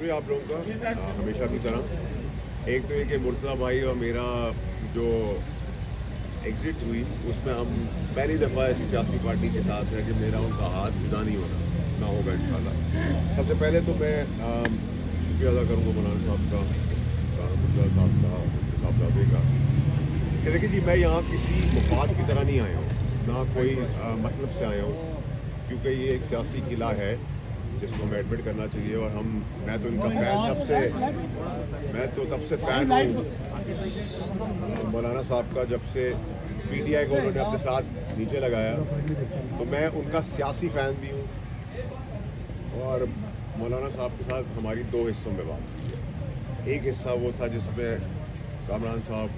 शुक्रिया आप लोगों का हमेशा की तरह। एक तो ये कि मुर्तज़ा भाई और मेरा जो एग्ज़िट हुई उसमें हम पहली दफ़ा ऐसी सियासी पार्टी के साथ है कि मेरा उनका हाथ जुदा नहीं ना होगा इंशाल्लाह। सबसे पहले तो मैं शुक्रिया अदा करूँगा मौलाना साहब का, मुर्तज़ा साहब का, साहबजादे का कि देखिए जी, मैं यहाँ किसी मुफाद की तरह नहीं आया हूँ, ना कोई मतलब से आया हूँ, क्योंकि ये एक सियासी किला है जिसको हमें एडमिट करना चाहिए। और मैं तो इनका तब से फ़ैन हूँ मौलाना साहब का, जब से पीटीआई को उन्होंने अपने साथ नीचे लगाया, तो मैं उनका सियासी फ़ैन भी हूँ। और मौलाना साहब के साथ हमारी दो हिस्सों में बात हुई है। एक हिस्सा वो था जिसमें कामरान साहब,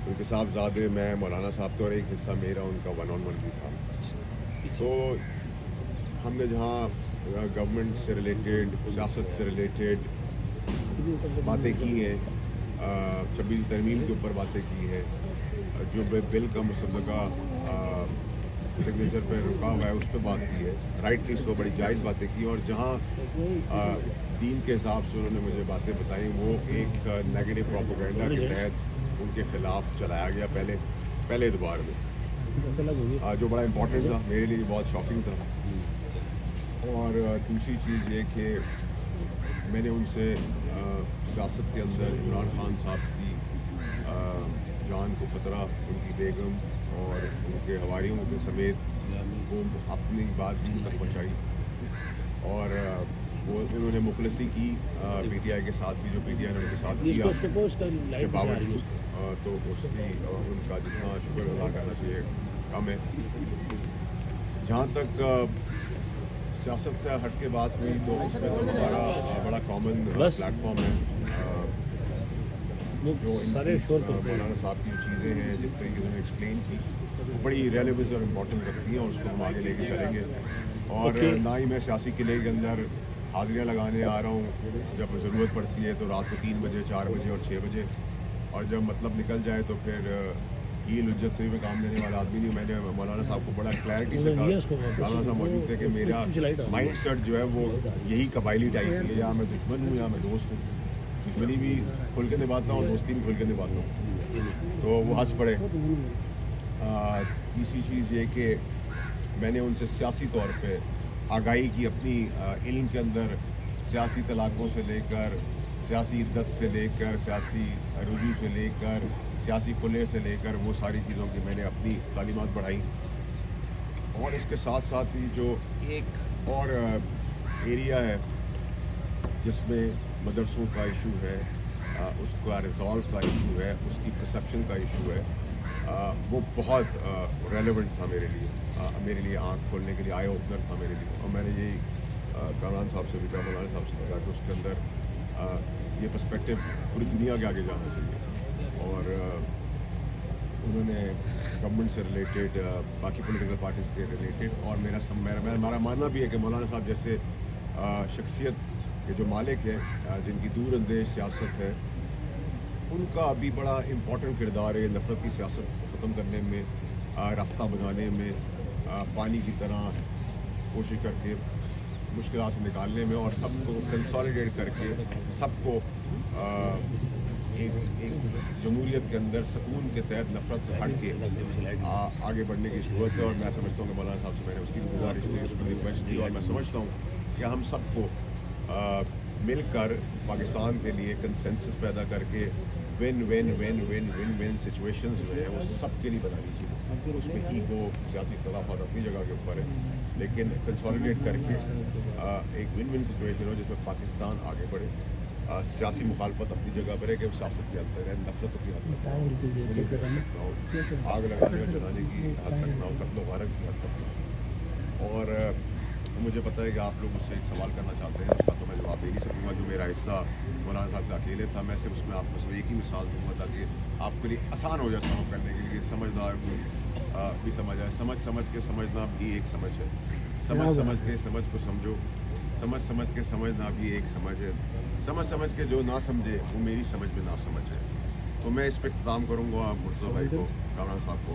उनके साहबजादे, मैं, मौलाना साहब थे, और एक हिस्सा मेरा उनका 1-on-1 भी था। तो हमने जहाँ गवर्नमेंट से रिलेटेड, सियासत से रिलेटेड बातें की हैं, 26 तरमीम के ऊपर बातें की हैं, जो बिल का मुसद्दका सिग्नेचर पर रुका हुआ है उस पर बात की है, राइटली सो, बड़ी जायज़ बातें की। और जहाँ दीन के हिसाब से उन्होंने मुझे बातें बताई, वो एक नेगेटिव प्रोपेगेंडा के तहत उनके ख़िलाफ़ चलाया गया पहले दोबार में, जो बड़ा इम्पोर्टेंट था, मेरे लिए बहुत शॉकिंग था। और दूसरी चीज़ ये कि मैंने उनसे सियासत के अंदर इमरान खान साहब की जान को ख़तरा, उनकी बेगम और उनके हवारियों के समेत वो अपनी बात उन तक पहुँचाई। और वो उन्होंने मुखलसी की पीटीआई के साथ भी, जो पीटीआई ने उनके साथ किया उसके बावजूद, तो उसकी उनका जितना शुक्र अदा करना चाहिए कम है। जहाँ तक सियासत से हट के बात हुई, तो उसमें तो हमारा बड़ा कॉमन प्लेटफॉर्म है, जो मौलाना साहब की चीज़ें हैं, जिस तरीके से उन्होंने एक्सप्लेन की, बड़ी रेलेवेंस और इम्पोर्टेंट रखती हैं, और उसको हम आगे लेके चलेंगे। और ना ही मैं सियासी किले के अंदर हाजिरियाँ लगाने आ रहा हूँ, जब ज़रूरत पड़ती है तो रात को 3 बजे, 4 बजे और 6 बजे, और जब मतलब निकल जाए तो फिर ईल उज्जत से भी काम लेने वाला आदमी नहीं। मैंने मौलाना साहब को बड़ा क्लैरिटी से कहा, मौलाना साहब मौजूद थे, कि मेरा माइंड सेट जो है वो यही कबायली टाइप की है, या मैं दुश्मन हूँ या मैं दोस्त हूँ। दुश्मनी भी खुल के निभाता हूँ, दोस्ती भी खुल के निभाता हूँ। तो वो हंस पड़े। तीसरी चीज़ ये कि मैंने उनसे सियासी तौर पे आगाही की, अपनी इल्म के अंदर सियासी तलाक़ों से लेकर, सियासी इद्दत से लेकर, सियासी रुजू से लेकर, सियासी खुले से लेकर, वो सारी चीज़ों की मैंने अपनी तालीमात बढ़ाई। और इसके साथ साथ ही जो एक और एरिया है जिसमें मदरसों का इशू है, उसका रिज़ॉल्व का इशू है, उसकी परसेप्शन का इशू है, वो बहुत रेलेवेंट था मेरे लिए आँख खोलने के लिए, आई ओपनर था मेरे लिए। और मैंने यही कामरान साहब से भी कहा, मौलाना साहब से कहा कि उसके अंदर ये पर्सपेक्टिव पूरी दुनिया के आगे जाना चाहिए। और उन्होंने गवर्नमेंट से रिलेटेड, बाकी पॉलिटिकल पार्टीज के रिलेटेड, और मेरा मानना भी है कि मौलाना साहब जैसे शख्सियत के जो मालिक हैं, जिनकी दूर अंदेश सियासत है, उनका अभी बड़ा इम्पोर्टेंट किरदार है नफ़रत की सियासत ख़त्म करने में, रास्ता बनाने में, पानी की तरह कोशिश करके मुश्किलात से निकालने में, और सबको कंसोलिडेट करके सबको एक जमहूरियत के अंदर सुकून के तहत नफ़रत से हट के आगे बढ़ने की ज़रूरत है। और मैं समझता हूँ कि मौलाना साहब से मैंने उसकी भी गुजारिश की, उसकी रिक्वेस्ट की, और मैं समझता हूँ कि हम सबको मिलकर पाकिस्तान के लिए कंसेंसस पैदा करके विन सिचुएशंस जो है वो सबके लिए बनानी चाहिए। उसमें ईगो, सियासी इख्तलाफात अपनी जगह के ऊपर है, लेकिन कंसोलिडेट करके एक विन सिचुएशन हो जिसमें पाकिस्तान आगे बढ़े, सियासी मुखालफत अपनी जगह पर है कि सियासत की हद तक है, नफरत की हद तक हो, आग लगाने और जलाने की हद तक ना हो, कत्ल वारत की हद तक। और मुझे पता है कि आप लोग मुझसे एक सवाल करना चाहते हैं, उसका तो मैं जवाब दे नहीं सकूँगा। जो मेरा हिस्सा मौलाना साहब का अकेले था, मैं सिर्फ उसमें आपको सिर्फ एक ही मिसाल दूँगा ताकि आपके लिए आसान हो जाए समझ करने के लिए। समझदार भी समझ आए, समझ के समझना भी एक समझ है, समझ के समझ को समझो, समझ के समझना भी एक समझ है, समझ के जो ना समझे वो मेरी समझ में ना समझ है। तो मैं इस पर इख्तिताम करूँगा मुर्तज़ा भाई को, कामरान साहब को।